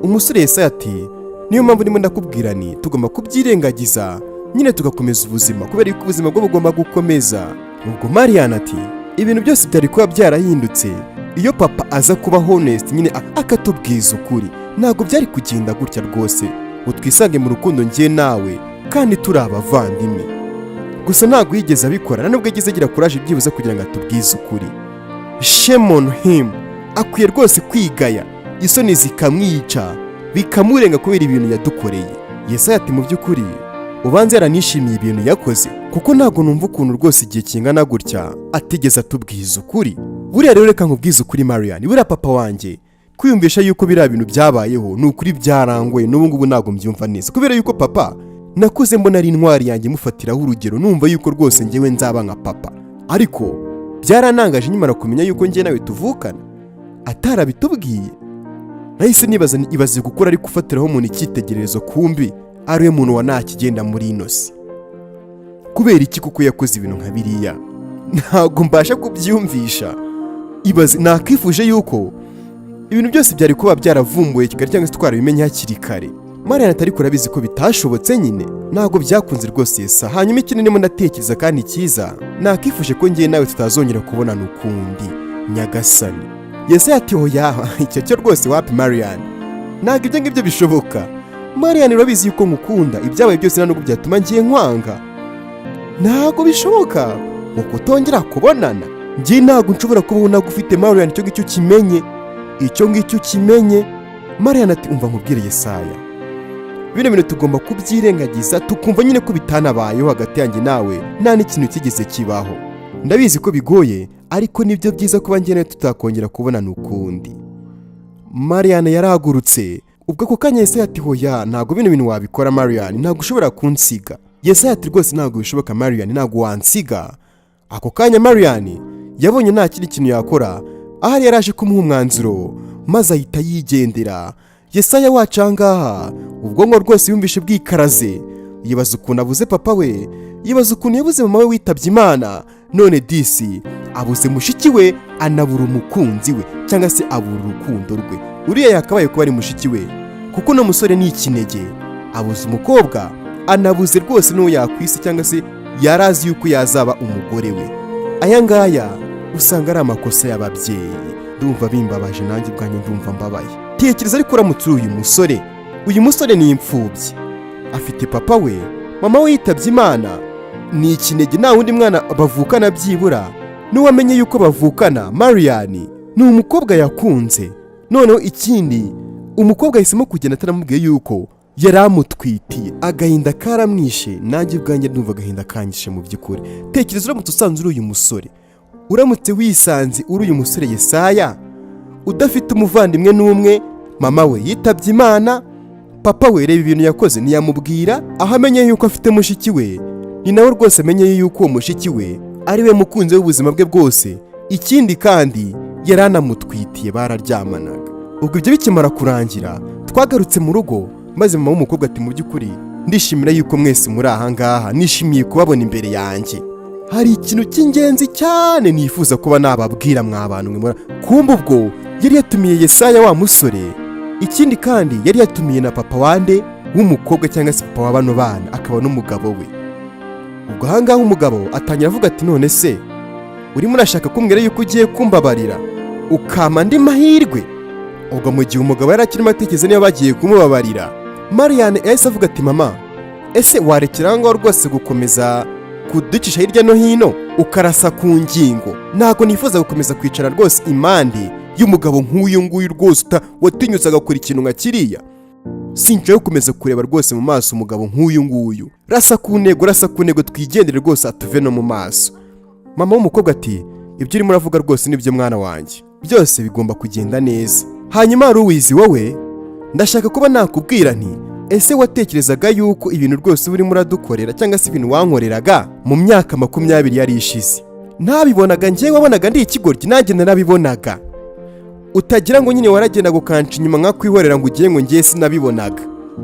umusore Yesaya ati niyo mpamvu ndimo ndakubwira ni tugomba kubyirengagiza nyine tugakomeza ubuzima, kubera yuko ubuzima bwo bugomba gukomeza. Ubwo Mariana ati ibintu byose byari kuba byarahindutse iyo papa aza kuba honest nyine akatubwiza ukuri. Ntabwo byari kugenda gutya rwose ngo twisange mu rukundo njye nawe kandi turi abavandimwe. Gusa ntabwo yigeze abikora, nubwo yigeze agira courage byibuze kugira ngo atubwize ukuri. Shame on him. Akwiye rwose kwigaya, isoni zikamwica bikamurenga kubera ibintu yadukoreye. Yesaya ati mu by'ukuri ubanze yaranishimiye ibintu yakoze, kuko ntabwo numva ukuntu rwose igihe kingana gutya atigeze atubwiza ukuri. Buriya rero reka nkubwize ukuri Mariana, buriya papa wanjye kwiyumvisha yuko biriya bintu byabayeho ni ukuri byarangoye, n'ubu ngubu ntabwo mbyumva neza, kubera yuko papa nakuze mbona ari intwari yanjye mufatiraho urugero, numva yuko rwose njyewe nzaba nka papa. Ariko byaranangaje nyimara kumenya yuko njye nawe tuvukana atarabitubwiye. Nahise ibaze gukora ari gufatiraho umuntu icyitegererezo, kumbi ariwe muntu wa ntakigenda muri ino si. Kubera iki kuko yakoze ibintu nka biriya? Ntabwo mbasha kubyumvisha. Ibaze nakifuje yuko ibintu byose byari kuba byaravumbuye kigari cyangwa se twarabimenye hakiri kare. Mariana atari kurabizi ko bitashobotse nyine, ntabwo byakunze rwose Yesa. Hanyuma ikindi ndimo ndatekereza kandi cyiza, nakifuje ko ngiye nawe tutazongera kubonana ukundi nyagasani. Yesa ati oya, icyo cyo rwose wapi Mariana, ntabwo ibyo ngibyo bishoboka. Mariana urabizi yuko ngukunda, ibyabaye byose ntabwo byatuma ngiye nkwanga. Ntabwo bishoboka uko tongera kubonana. Ngiye ntabwo nshobora kubona gufite Mariana, icyo ngicyo kimenye. Mariana ati umva nkubwire Yesaya, bino bintu tugomba kubyirengagiza tukumva nyine ko bitanabayeho hagati yanjye nawe, nta n'ikintu kigeze kibaho. Ndabizi ko bigoye, ariko nibyo byiza kuba njye nawe tutakongera kubonana ukundi. Mariana yarahagurutse. Ubwo ako kanya Yesaya ati hoya, ntabwo bino bintu wabikora Mariana, ntabwo ushobora kunsiga. Yesaya ati rwose ntabwo bishoboka Mariana, ntabwo wansiga. Ako kanya Mariana yabonye nta kindi kintu yakora, ahari yaraje kumuha umwanzuro maze ahita yigendera. Yesaya wacangaha, ubwonko rwose yumvishe bwikaraze, yibaza ukuntu abuze papa we, yibaza ukuntu yabuze mama we witabye Imana, none disi abuze mushiki we, anabura umukunzi we cyangwa se abura urukundo rwe. Uriya yakabaye kuba ari mushiki we, kuko no musore ni ikinege, abuze umukobwa, anabuze rwose n'uwo yakwisi cyangwa se yarazi yuko yazaba umugore we. Aya ngaya usanga ari amakosa y'ababyeyi. Ndumva bimbabaje, nanjye ubwanjye ndumva mbabaye. Tekereza ariko uramutse uyu musore ni imfubyi, afite papa we, mama we yitabye Imana, ni ikinege, nta wundi mwana bavukana byibura. N'uwamenye yuko bavukana Mariana ni umukobwa yakunze. Noneho ikindi, umukobwa yahisemo kugenda ataramubwiye yuko yaramutwitiye. Agahinda karamwishe, nanjye ubwanjye ndumva agahinda kanyishe mu by'ukuri. Tekereza uramutse usanze uri uyu musore, uramutse wisanze uri uyu musore Yesaya, udafite umuvandimwe n'umwe, mama we yitabye Imana, papa we reba ibintu yakoze ntiyamubwira, aho amenye yuko afite mushiki we, ni nawe rwose amenye yuko uwo mushiki we ari we mukunzi w'ubuzima bwe bwose. Ikindi kandi yaranamutwitiye, bararyamanaga. Ubwo ibyo bikimara kurangira, twagarutse mu rugo, maze mama w'umukobwa ati mu by'ukuri ndishimira yuko mwese muri aha ngaha, nishimiye kubabona imbere yanjye. Hari ikintu cy'ingenzi cyane nifuza kuba nababwira mwabantu mwe. Kumbe ubwo yari yatumiye Yesaya wa musore, ikindi kandi yari yatumiye na papa wande w'umukobwa cyangwa se papa wa bano bana, akaba n'umugabo we. ubwo ahangaha umugabo atangira avuga ati none se urimo urashaka kumbwira yuko ugiye kumbabarira ukama andi mahirwe? Ubwo mu gihe umugabo yari akirimo atekereza niba bagiye kumubabarira, Mariane yahise avuga ati mama, ese warekera ngaho rwose gukomeza kuducisha hirya no hino ukarasa ku ngingo? Ntabwo nifuza gukomeza kwicara rwose impande y'umugabo nk'uyu nguyu rwose watinyutse agakora ikintu nka kiriya. Sinshaka gukomeza kureba rwose mu maso umugabo nk'uyu nguyu. Rasa ku ntego twigendere rwose atuve no mu maso. Mama w'umukobwa ati ibyo urimo uravuga rwose nibyo mwana wanjye, byose bigomba kugenda neza. Hanyuma Ruwizi wowe ndashaka kuba nakubwira nti ese watekerezaga yuko ibintu rwose urimo uradukorera cyangwa se ibintu wankoreraga mu myaka 20 yari ishize nabibonaga njye wabonaga ndi ikigoryi? Nanjye narabibonaga. Utagira ngo nyine waragenda gukanca inyuma nkakwihorera ngo ugiye ngo ngiye sinabibonaga.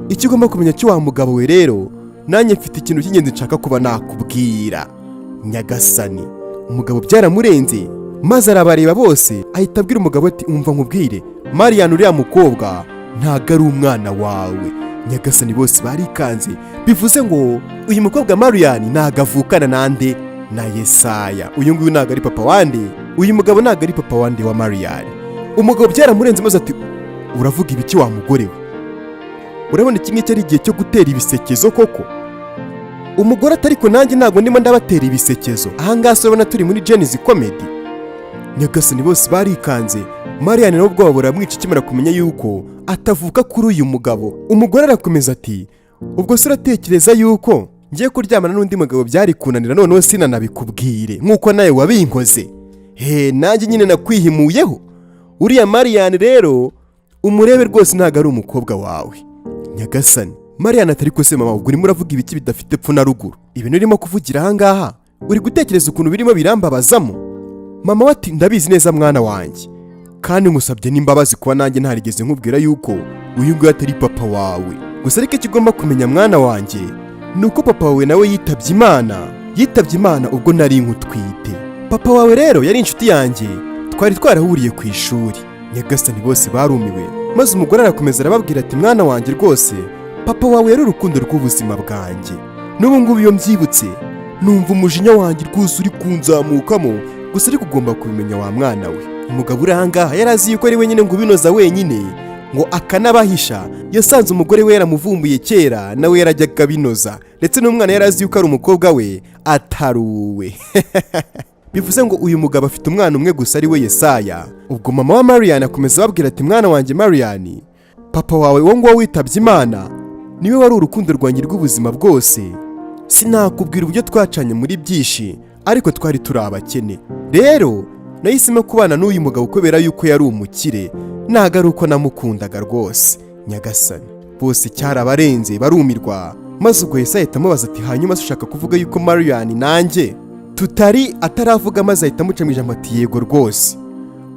Icyo ugomba kumenya cyo wa mugabo we rero, nanjye mfite ikintu cy'ingenzi nshaka kuba nakubwira. Nyagasani, umugabo byaramurenze maze arabareba bose ahita abwira umugabo ati umva nkubwire, Mariane uriya mukobwa ntago ari umwana wawe. Nyagasani bose barikanze, bivuze ngo uyu mukobwa Mariane ntago avukana nande na Yesaya. Uyu nguyu ntago ari papa wande, uyu mugabo ntago ari papa wande wa Mariane. Umugabo byaramurenze maze ati uravuga ibiki wa mugore we? Urabona iki ngiki ari igihe cyo gutera ibisekezo koko? Umugore ati ariko nanjye ntago ndimo ndabatera ibisekezo, ahangaha urabona turi muri Genesis comedy. Nyagasani bose barikanze, Mariane nawe ubwoba buramwica ikimara kumenya yuko atavuka kuri uyu mugabo. Umugore arakomeza ati ubwo se uratekereza yuko ngiye kuryamana n'undi mugabo byari kunanira noneho sinanabikubwire nk'uko nawe wabinkoze? Nanjye nyine nakwihimuyeho. Uriya Mariane rero umurebe rwose ntago ari umukobwa wawe. Nyagasani, Mariane atari ko se mama ubwo urimo uravuga ibiki bidafite epfo na ruguru? Ibintu urimo kuvugira ahangaha uri gutekereza ukuntu birimo birambabazamo? Mama wati ndabizi neza mwana wanjye, kandi ngusabye n'imbabazi kuba nanjye ntarigeze nkubwira yuko uyu nguyu atari papa wawe. Gusa ariko ikigomba kumenya mwana wanjye nuko papa wawe nawe yitabye Imana ubwo nari nkutwite. Papa wawe rero yari inshuti yanjye, twari twarahuriye ku ishuri. Nyagasani bose barumiwe, maze umugore arakomeza arababwira ati mwana wanjye rwose papa wawe yari urukundo rw'ubuzima bwanjye. N'ubu ngubu iyo mbyibutse numva umujinya wanjye rwose uri kunzamukamo. Gusa ariko ugomba kubimenya wa mwana we, umugabo uri ahangaha yari azi yuko ari wenyine ngo ubinoza wenyine ngo akanabahisha. Yasanze umugore we yaramuvumbuye kera nawe yarajyaga binoza, ndetse n'umwana yari azi yuko ari umukobwa we ataruwe. Bivuze ngo uyu mugabo afite umwana umwe gusa ari we Yesaya. Ubwo mama wa Mariane akomeza ababwira ati mwana wanjye Mariane, papa wawe wo ngo witabye Imana niwe wari urukundo rwanjye rw'ubuzima bwose. Sinakubwira uburyo twacanye muri byinshi, ariko twari turi abakene. Rero nahisemo kubana n'uyu mugabo kubera yuko yari umukire, ntago ari uko namukundaga rwose. Nyagasani bose cyarabarenze barumirwa, maze ubwo Yesaya ahita amubaza ati hanyuma ushaka kuvuga yuko Mariane nanjye ataravuga, maze ahita amucamo ijambo ati yego rwose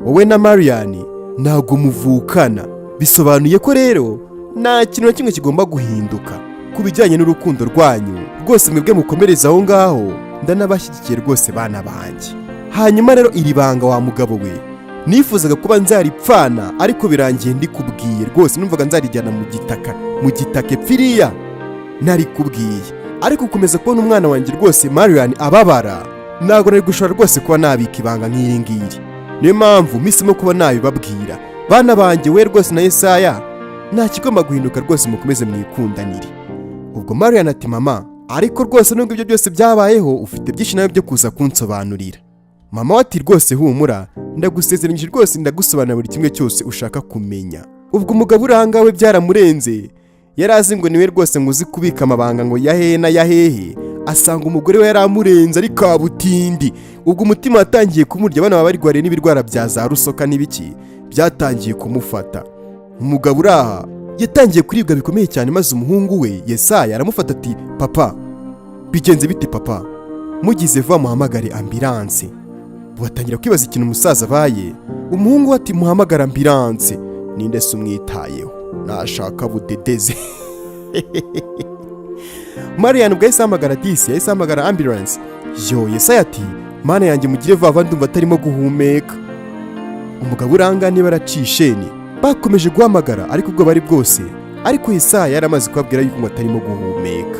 wowe na Mariane ntago muvukana. Bisobanuye ko rero nta kintu na kimwe kigomba guhinduka ku bijyanye n'urukundo rwanyu rwose. Mwebwe mukomereza aho ngaho, ndanabashyigikiye rwose bana banjye. Hanyuma rero iri banga wa mugabo we nifuzaga kuba nzaripfana, ariko birangiye ndikubwiye rwose. Numvaga nzarijyana mu gitaka epfiriya narikubwiye, ariko ukomeza kubona umwana wanjye rwose Mariane ababara, ntabwo nari gushobora rwose kuba nabika ibanga nk'iri ngiri. Niyo mpamvu mpisemo kuba nabibabwira bana banjye. We rwose na Yesaya nta kigomba guhinduka rwose, mukomeze mwikundanire. Ubwo Mariane ati mama ariko rwose nubwo ibyo byose byabayeho ufite byinshi nawe byo kuza kunsobanurira. Mama wati rwose humura, ndagusezeranyije rwose ndagusobanurira buri kimwe cyose ushaka kumenya. Ubwo umugabo uri ahangaha we byaramurenze, yari azi ngo niwe rwose ngo uzi kubika amabanga ngo yahehe na yahehe, asanga umugore we yaramurenze ari kabutindi. Ubwo umutima watangiye kumurya, abana baba barwariye n'ibirwara bya za rusoka n'ibiki byatangiye kumufata. Umugabo uri aha yatangiye kuribwa bikomeye cyane, maze umuhungu we Yesaya aramufata ati papa bigenze bite papa? Mugize vuba muhamagare ambulance. Batangira kwibaza ikintu umusaza abaye. Umuhungu ati muhamagara ambulance, ninde se umwitayeho nashaka budedeze. Mariane ubwo yahise ahamagara disi, yahise ahamagara ambulance. Yesaya ati mana yanjye mugire vuba ndumva atarimo guhumeka. Umugabo uranga niba aracisheni, bakomeje guhamagara ariko ubwo bari bwose, ariko Yesaya yaramaze kubabwira yuko atarimo guhumeka.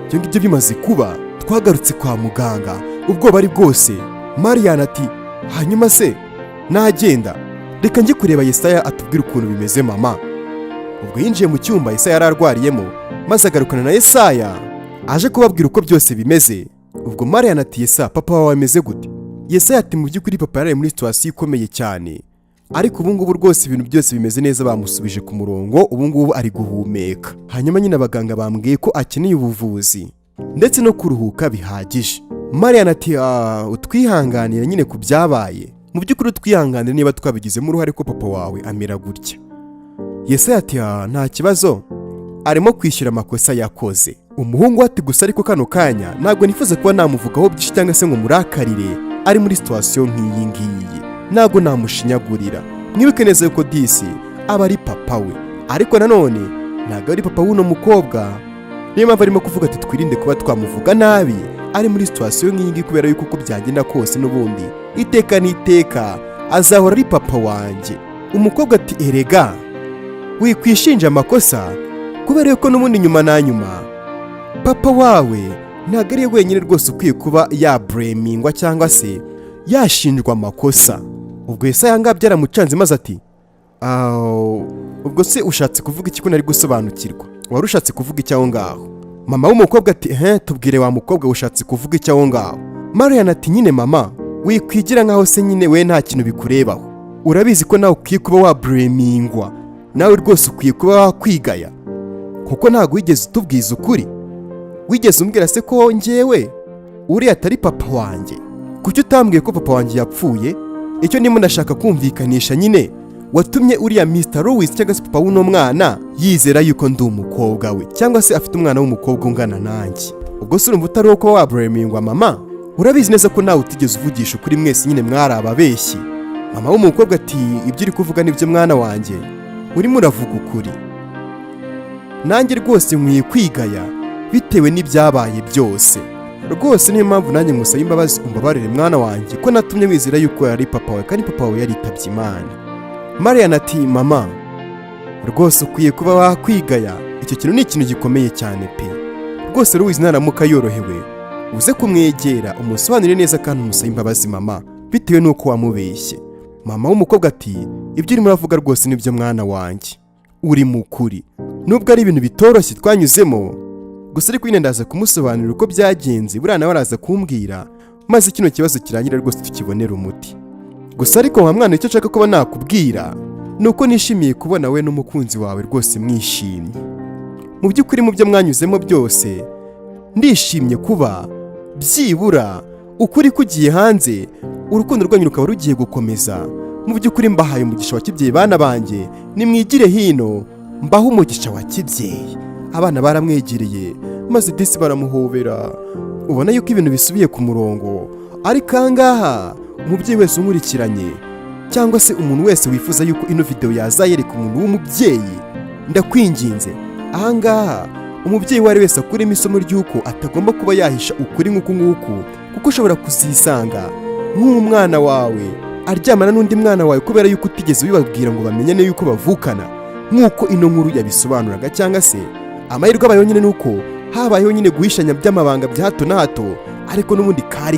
Ibyo ngibyo bimaze kuba, twagarutse kwa muganga ubwoba ari bwose. Mariana ati hanyuma se nagenda reka njye kureba Yesaya atubwira ukuntu bimeze mama. Ubwo yinjiye mu cyumba Yesaya yari arwariyemo maze agarukana na Yesaya aje kubabwira uko byose bimeze. Ubwo Mariana ati Yesaya papa wawe ameze gute? Yesaya ati mu by'ukuri papa yari muri situation ikomeye cyane, ariko ubu ngubu rwose ibintu byose bimeze neza, bamusubije ku murongo, ubu ngubu ari guhumeka. Hanyuma nyine abaganga bambwiye ko akeneye ubuvuzi ndetse no kuruhuka bihagije. Mariana ati utwihanganira nyine ku byabaye, mu by'ukuri utwihanganire niba twabigizemo uruhare ko papa wawe amera gutya. Yesaya ati nta kibazo, arimo kwishyura amakosa yakoze. Umuhungu ati gusa ariko kano kanya ntabwo nifuza kuba namuvugaho byinshi cyangwa se ngo murakarire, ari muri situation nk'iyi ngiyi ntabwo namushinyagurira. Mwibuke neza yuko disi aba ari papa we, ariko nanone ntabwo ari papa w'uno mukobwa. Niyo mpamvu arimo kuvuga ati twirinde kuba twamuvuga nabi ari muri situation nk'iyi ngiyi, kubera yuko uko byagenda kose n'ubundi iteka n'iteka azahora ari papa wanjye. Umukobwa ati erega wikwishinja amakosa, kubera yuko n'ubundi nyuma na nyuma papa wawe ntabwo ari wenyine rwose ukwiye kuba yablamingwa cyangwa se yashinjwa amakosa. Ubwo Yesaya ngabyo aramucanze maze ati ubwo se ushatse kuvuga iki ko nari gusobanukirwa? Wari ushatse kuvuga icyo aho ngaho? Mama w'umukobwa ati tubwire wa mukobwa ushatse kuvuga icyo aho ngaho. Mariana ati nyine mama wikwigira nkaho se nyine we nta kintu bikurebaho, urabizi ko nawe ukwiye kuba wablamingwa, nawe rwose ukwiye kuba wakwigaya, kuko ntabwo wigeze utubwiza ukuri. Wigeze umbwira se ko njyewe uriya atari papa wanjye? Kuki utambwiye ko papa wanjye yapfuye? Icyo ndimo ndashaka kumvikanisha nyine watumye uriya Mr. Louis cyangwa se papa w'uno mwana yizera yuko ndi umukobwa we, cyangwa se afite umwana w'umukobwa ungana nanjye. Ubwo se urumva utari uko wablamingwa mama? Urabizi neza ko nawe utigeze uvugisha ukuri, mwese nyine mwari ababeshyi. Mama w'umukobwa ati ibyo uri kuvuga nibyo mwana wanjye, urimo uravuga ukuri. Nanjye rwose nkwiye kwigaya bitewe n'ibyabaye byose. Rwose niyo mpamvu nanjye musaba imbabazi, umbabarire mwana wanjye ko natumye wizera yuko yari papa wawe kandi papa wawe yaritabye Imana. Mariana ati mama rwose ukwiye kuba wakwigaya, icyo kintu ni ikintu gikomeye cyane pe. Rwose Louis naramuka yorohewe uze kumwegera umusobanurire neza kandi umusaba imbabazi mama, bitewe n'uko wamubeshye. Mama w'umukobwa ati ibyo urimo uravuga rwose nibyo mwana wanjye, uri mukuri. Nubwo ari ibintu bitoroshye twanyuzemo, gusa ariko nyine ndaza kumusobanurira uko byagenze, buriya nawe araza kumbwira maze kino kibazo kirangira rwose tukibonera umuti. Gusa ariko wa mwana icyo nshaka kuba nakubwira nuko nishimiye kubona we n'umukunzi wawe rwose mwishimye. Mu by'ukuri mu byo mwanyuzemo byose ndishimye kuba byibura ukuri kugiye hanze, urukundo rwanyu rukaba rugiye gukomeza. Mu by'ukuri mbahaye umugisha wa kibyeyi bana banjye, nimwigire hino mbaho umugisha wa kibyeyi. Abana baramwegereye maze disi baramuhobera, ubona yuko ibintu bisubiye ku murongo. Ariko ahangaha umubyeyi wese umurikiranye cyangwa se umuntu wese wifuza yuko ino video yazayereka umuntu w'umubyeyi, ndakwinginze ahangaha umubyeyi wari wese akuremo isomo ry'uko atagomba kuba yahisha ukuri nk'uku nguku, kuko ushobora kuzisanga nk'umwana wawe aryamana n'undi mwana wawe kubera yuko utigeze ubibabwira ngo bamenyane yuko bavukana nk'uko ino nkuru yabisobanuraga. Cyangwa se amahirwe abayeho nyine nuko habayeho nyine guhishanya by'amabanga bya hato na hato, ariko n'ubundi kari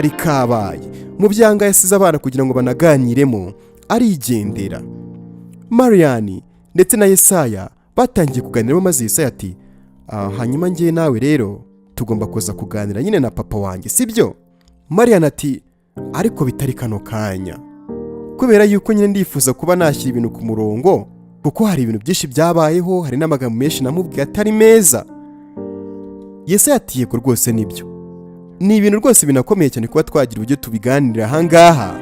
kabaye mu byanga yasize abana kugira ngo banaganiremo arigendera. Mariana ndetse na Yesaya batangiye kuganiramo maze Yesaya ati hanyuma njye nawe rero tugomba kuza kuganira nyine na papa wanjye, sibyo? Mariana ati ariko bitari kano kanya, kubera yuko nyine ndifuza kuba nashyira ibintu ku murongo, kuko hari ibintu byinshi byabayeho, hari n'amagambo menshi namubwiye atari meza. Yesaya ati yego rwose nibyo, ni ibintu rwose binakomeye cyane kuba twagira uburyo tubiganirira ahangaha,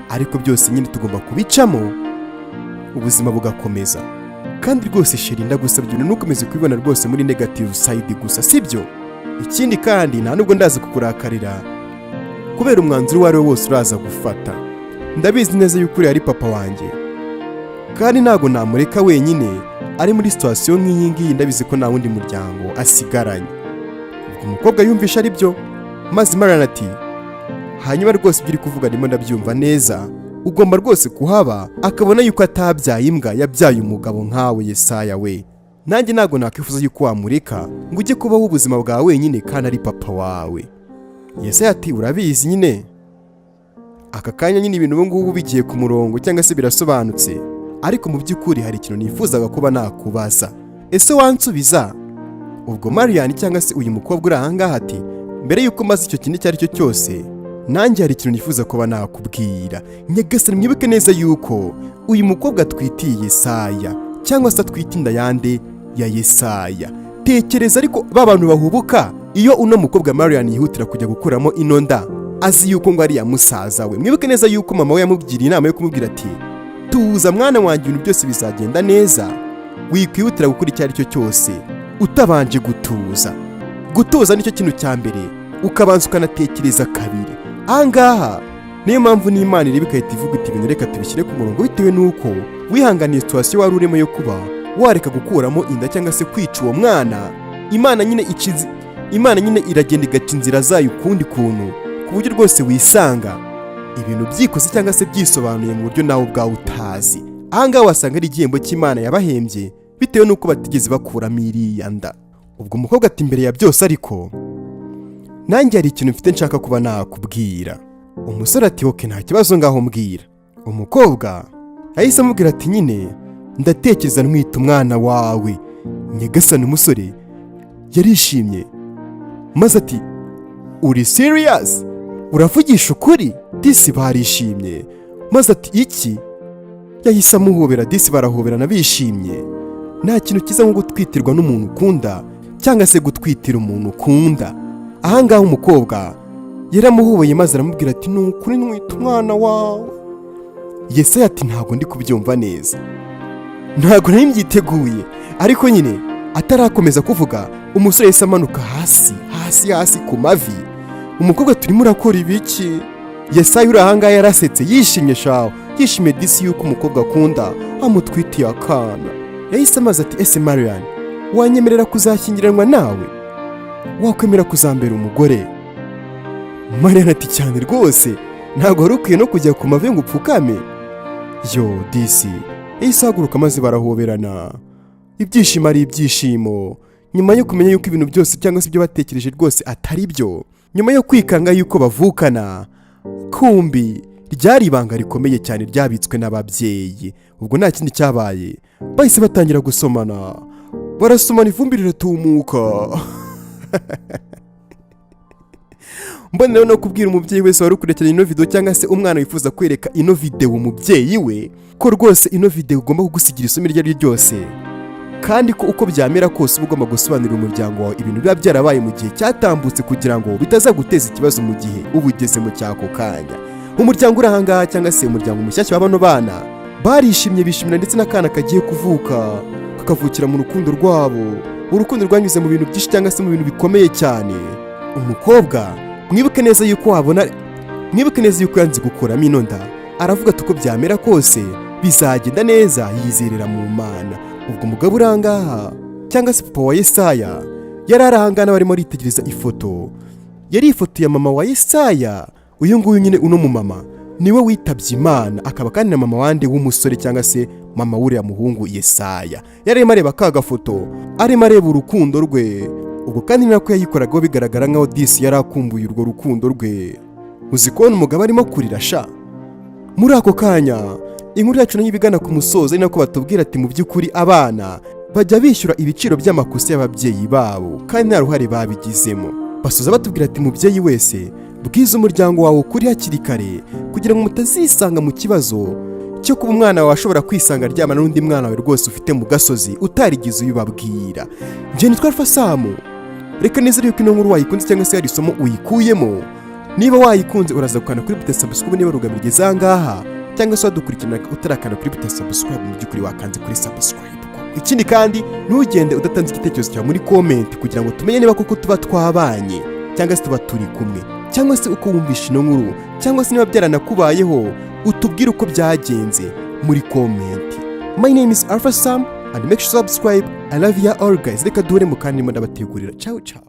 ariko byose nyine tugomba kubicamo ubuzima bugakomeza. Kandi rwose sheri ndagusabye ntukomeze kubibona rwose muri negative side gusa, sibyo? Ikindi kandi nta nubwo ndaza kukurakarira kubera umwanzuro uwo ari wo wose uraza gufata. Ndabizi neza yuko uri ari papa wanjye kandi ntago namureka wenyine ari muri situation nk'iyi ngiyi, ndabizi ko nta wundi muryango asigaranye. Umukobwa yumvisha ari byo maze Mariana ati hanyuma rwose ibyo uri kuvuga ndimo ndabyumva neza, ugomba rwose kuhaba akabona yuko atabyaye imbwa, yabyaye umugabo nkawe Yesaya we. nanjye ntabwo nakwifuza yuko wamureka ngo ujye kubaho ubuzima bwawe wenyine kandi ari papa wawe. Yesaya ati urabizi nyine. Aka kanya nyine ibintu ubu ngubu bigiye ku murongo cyangwa se birasobanutse, ariko mu by'ukuri hari ikintu nifuzaga kuba nakubaza. Ese wansubiza? Ubwo Marian cyangwa se uyu mukobwa uri ahangaha ati mbere yuko maze icyo kintu icyo ari cyo cyose, nanjye hari ikintu nifuza kuba nakubwira. Nyagasani mwibuke neza yuko uyu mukobwa atwitiye Yesaya cyangwa se atwite inda yande ya Yesaya. Tekereza ariko bantu bahubuka iyo uno mukobwa Marian yihutira kujya gukuramo ino nda azi yuko ngo ari ya musaza we. Mwibuke neza yuko mama we yamubwiriye inama yo kumubwira ati tuza mwana wanjye, ibintu byose bizagenda neza, wikwihutira gukora icyo ari cyo cyose utabanje gutuza. Gutuza nicyo kintu cya mbere, ukabanza ukanatekereza kabiri. Ahangaha niyo mpamvu n'Imana ireba ikahita ivuga iti ibintu reka tubishyire ku murongo, bitewe n'uko wihanganiye situwasiyo wari urimo yo kuba wareka gukuramo inda cyangwa se kwica uwo mwana. Imana nyine iragenda igaca inzira zayo ukundi kuntu, ku buryo rwose wisanga ibintu byikoze cyangwa se byisobanuye mu buryo nawe ubwawe utazi. Ahangaha wasanga ari igihembo cy'Imana yabahembye bitewe n'uko batigeze bakuramo iriya nda. Ubwo umukobwa ati mbere ya byose ariko nanjye hari ikintu mfite nshaka kuba nakubwira. Umusore ati oke nta kibazo ngaho mbwira. Umukobwa yahise amubwira ati nyine ndatekereza ntwite umwana wawe. Nyagasani umusore yarishimye maze ati uri serious? Uravugisha ukuri? Disi barishimye maze ati iki? Yahise amuhobera, disi barahoberana bishimye. Nta kintu kiza nko gutwitirwa n'umuntu ukunda cyangwa se gutwitira umuntu ukunda. Ahangaha umukobwa yaramuhoboye maze aramubwira ati nukuri ntwite umwana wawe. Yesaya ati ntabwo ndi kubyumva neza, ntabwo nari mbyiteguye. Ariko nyine atarakomeza kuvuga, umusore yahise amanuka hasi ku mavi. Umukobwa turimo urakora ibiki? Yesaya uri ahangaha yarasetse yishimye shaho, yishimiye disi yuko umukobwa akunda amutwitiye akana. Yahise amaze ati ese Marian wanyemerera kuzashyingiranwa nawe? Wakwemera kuzambera umugore? Marian ati cyane rwose, ntabwo wari ukwiye no kujya ku mavi ngo upfukame. Yo disi yahise ahaguruka maze barahoberana. Ibyishimo ari ibyishimo nyuma yo kumenya yuko ibintu byose cyangwa se ibyo batekereje rwose atari byo, nyuma yo kwikanga yuko bavukana, kumbi ryari ibanga rikomeye cyane ryabitswe n'ababyeyi. Ubwo nta kindi cyabaye, bahise batangira gusomana, barasomana ivumbi riratumuka. Mbona rero no kubwira umubyeyi wese wari ukurikirana ino video cyangwa se umwana wifuza kwereka ino video umubyeyi we ko rwose ino video ugomba kugusigira isomo iryo ari ryose, kandi ko uko byamera kose uba ugomba gusobanurira umuryango wawe ibintu biba byarabaye mu gihe cyatambutse kugira ngo bitazaguteza ikibazo mu gihe uba ugeze mu cyako kanya. Umuryango uri ahangaha cyangwa se umuryango mushyashya w'abano bana barishimye, bishimira ndetse n'akana kagiye kuvuka kakavukira mu rukundo rwabo. Urukundo rwanyuze mu bintu byinshi cyangwa se mu bintu bikomeye cyane. Umukobwa mwibuke neza yuko yanze gukuramo ino nda, aravuga ati uko byamera kose bizagenda neza, yizerera mu Mana. Ubwo umugabo uri ahangaha cyangwa se papa wa Yesaya yari arahangana barimo aritegereza ifoto. Yari ifoto ya mama wa Yesaya. Uyu nguyu nyine uno mu mama niwe witabye Imana, akaba kandi na mama wande w'umusore cyangwa se mama w'uriya muhungu Yesaya. Yari arimo areba ka gafoto, arimo areba urukundo rwe. Ubwo kandi nako yayikoraga bigaragara nkaho disi yari akumbuye urwo rukundo rwe. Uzi kubona umugabo arimo kurira sha. Muri ako kanya inkuru yacu nayo ibigana ku musozo, ari nako batubwira ati mu by'ukuri abana bajya bishyura ibiciro by'amakosa y'ababyeyi babo kandi nta ruhare babigizemo. Basoza batubwira ati mubyeyi wese bwiza umuryango wawe ukuri hakiri kare kugira ngo mutazisanga mu kibazo cyo kuba umwana wawe ashobora kwisanga aryamana n'undi mwana wawe rwose ufite mu gasozi utarigize ubibabwira. Njye nitwa Alpha Sam. Reka neza yuko ino nkuru wayikunze cyangwa se hari isomo uyikuyemo. Niba wayikunze uraza gukanda kuri BiTEYE subscribe niba rugabirigeze ahangaha, cyangwa se wadukurikirana utarakanda kuri BiTEYE subscribe mu by'ukuri wakanze kuri subscribe. Ikindi kandi ntugende udatanze igitekerezo cyawe muri comment kugira ngo tumenye niba koko tuba twabanye cyangwa se tuba turi kumwe, cyangwa se uko wumvisha ino nkuru, cyangwa se niba byaranakubayeho utubwire uko byagenze muri comment. My name is Alpha Sam and make sure to subscribe. I love you all guys. Reka duhure mu kandi ndimo ndabategurira. Ciao ciao.